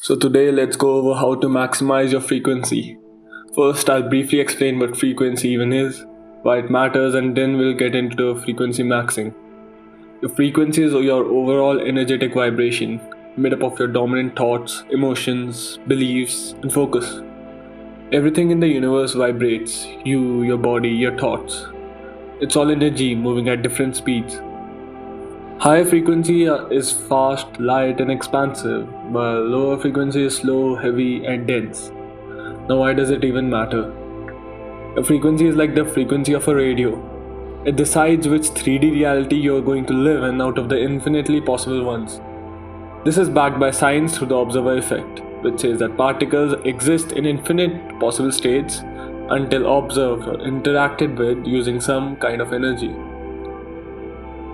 So today let's go over how to maximize your frequency. First, I'll briefly explain what frequency even is, why it matters, and then we'll get into the frequency maxing. Your frequency is your overall energetic vibration, made up of your dominant thoughts, emotions, beliefs, and focus. Everything in the universe vibrates: you, your body, your thoughts. It's all energy moving at different speeds. High frequency is fast, light, and expansive, while lower frequency is slow, heavy, and dense. Now, why does it even matter? A frequency is like the frequency of a radio. It decides which 3D reality you're going to live in out of the infinitely possible ones. This is backed by science through the observer effect, which says that particles exist in infinite possible states until observed or interacted with using some kind of energy.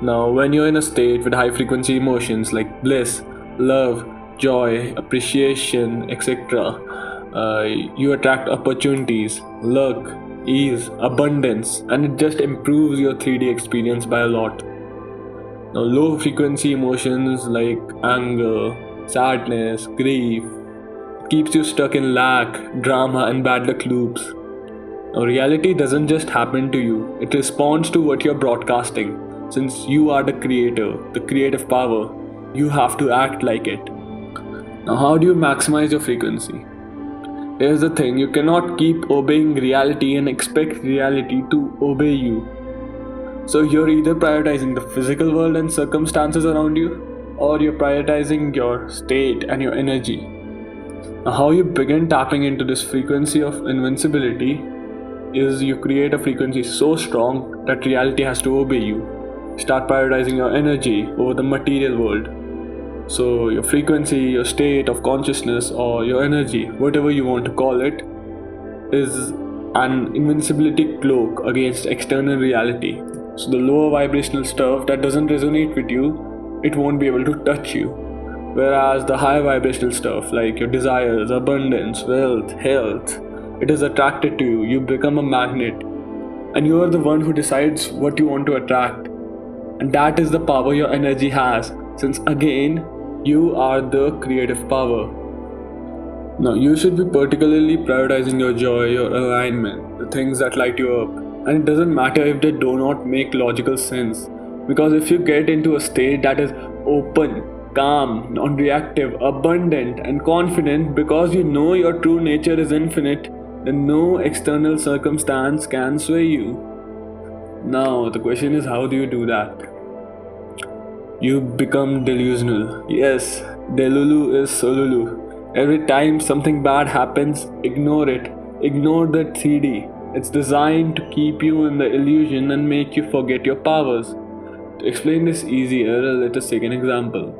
Now, when you're in a state with high frequency emotions like bliss, love, joy, appreciation, etc., you attract opportunities, luck, ease, abundance, and it just improves your 3D experience by a lot. Now, low frequency emotions like anger, sadness, grief keeps you stuck in lack, drama, and bad luck loops. Now, reality doesn't just happen to you, it responds to what you're broadcasting. Since you are the creator, the creative power, you have to act like it. Now, how do you maximize your frequency? Here's the thing, you cannot keep obeying reality and expect reality to obey you. So you're either prioritizing the physical world and circumstances around you, or you're prioritizing your state and your energy. Now, how you begin tapping into this frequency of invincibility is you create a frequency so strong that reality has to obey you. Start prioritizing your energy over the material world. So your frequency, your state of consciousness, or your energy, whatever you want to call it, is an invincibility cloak against external reality. So the lower vibrational stuff that doesn't resonate with you, it won't be able to touch you. Whereas the higher vibrational stuff like your desires, abundance, wealth, health, it is attracted to you. You become a magnet, and you are the one who decides what you want to attract. And that is the power your energy has, since again, you are the creative power. Now, you should be particularly prioritizing your joy, your alignment, the things that light you up. And it doesn't matter if they do not make logical sense, because if you get into a state that is open, calm, non-reactive, abundant, and confident because you know your true nature is infinite, then no external circumstance can sway you. Now, the question is, how do you do that? You become delusional. Yes, Delulu is Solulu. Every time something bad happens, ignore it. Ignore the 3D. It's designed to keep you in the illusion and make you forget your powers. To explain this easier, let us take an example.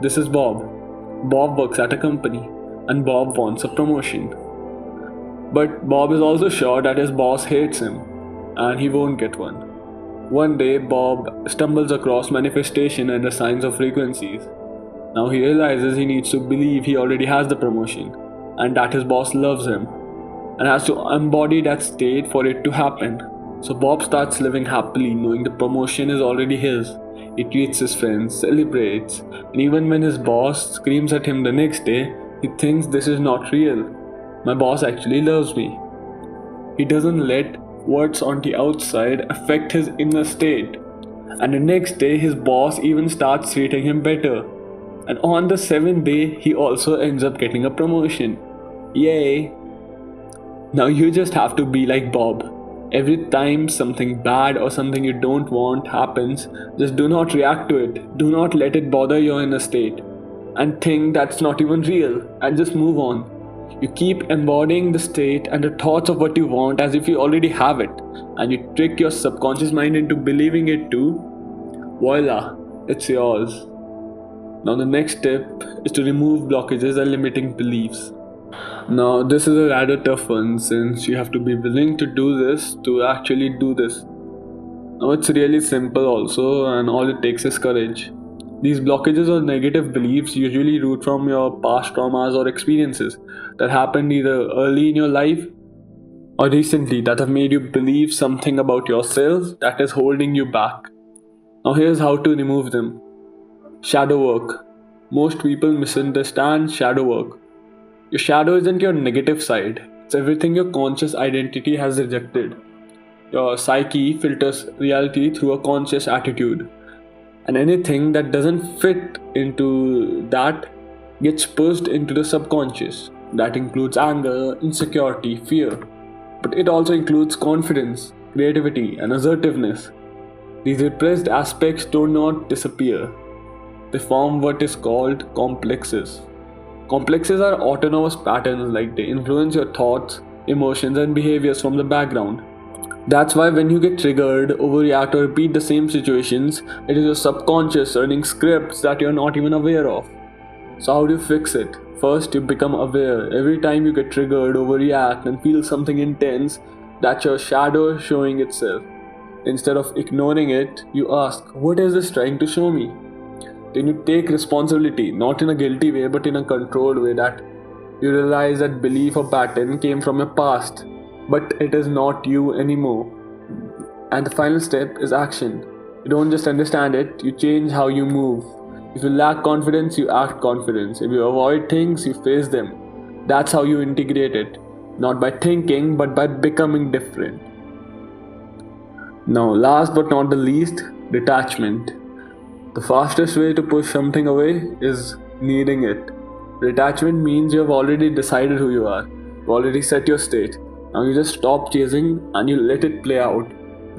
This is Bob. Bob works at a company, and Bob wants a promotion. But Bob is also sure that his boss hates him, and he won't get one. One day, Bob stumbles across manifestation and the signs of frequencies. Now he realizes he needs to believe he already has the promotion, and that his boss loves him, and has to embody that state for it to happen. So Bob starts living happily, knowing the promotion is already his. He treats his friends, celebrates, and even when his boss screams at him the next day, he thinks this is not real. My boss actually loves me. He doesn't let what's on the outside affect his inner state. And the next day, his boss even starts treating him better. And on the 7th day, he also ends up getting a promotion. Yay! Now you just have to be like Bob. Every time something bad or something you don't want happens, just do not react to it. Do not let it bother your inner state. And think that's not even real. And just move on. You keep embodying the state and the thoughts of what you want as if you already have it, and you trick your subconscious mind into believing it too. Voila, it's yours. Now the next step is to remove blockages and limiting beliefs. Now this is a rather tough one, since you have to be willing to do this to actually do this. Now it's really simple also, and all it takes is courage. These blockages or negative beliefs usually root from your past traumas or experiences that happened either early in your life or recently that have made you believe something about yourself that is holding you back. Now here's how to remove them. Shadow work. most people misunderstand shadow work. Your shadow isn't your negative side, it's everything your conscious identity has rejected. Your psyche filters reality through a conscious attitude, and anything that doesn't fit into that gets pushed into the subconscious. That includes anger, insecurity, fear, but it also includes confidence, creativity, and assertiveness. These repressed aspects do not disappear, they form what is called complexes. Complexes are autonomous patterns, like they influence your thoughts, emotions, and behaviors from the background. That's why when you get triggered, overreact, or repeat the same situations, it is your subconscious running scripts that you're not even aware of. So, how do you fix it? First, you become aware. Every time you get triggered, overreact, and feel something intense, that's your shadow showing itself. Instead of ignoring it, you ask, what is this trying to show me? Then you take responsibility, not in a guilty way, but in a controlled way, that you realize that belief or pattern came from your past, but it is not you anymore. And the final step is action. You don't just understand it, you change how you move. If you lack confidence, you act confidence. If you avoid things, you face them. That's how you integrate it. Not by thinking, but by becoming different. Now, last but not the least, detachment. The fastest way to push something away is needing it. Detachment means you have already decided who you are. You've already set your state. Now you just stop chasing and you let it play out.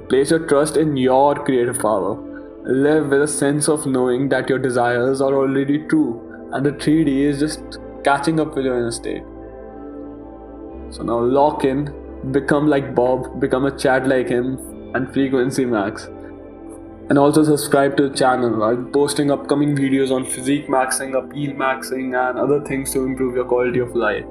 Place your trust in your creative power. Live with a sense of knowing that your desires are already true and the 3D is just catching up with your inner state. So now lock in, become like Bob, become a Chad like him, and frequency max. And also subscribe to the channel. I'll be posting upcoming videos on physique maxing, appeal maxing, and other things to improve your quality of life.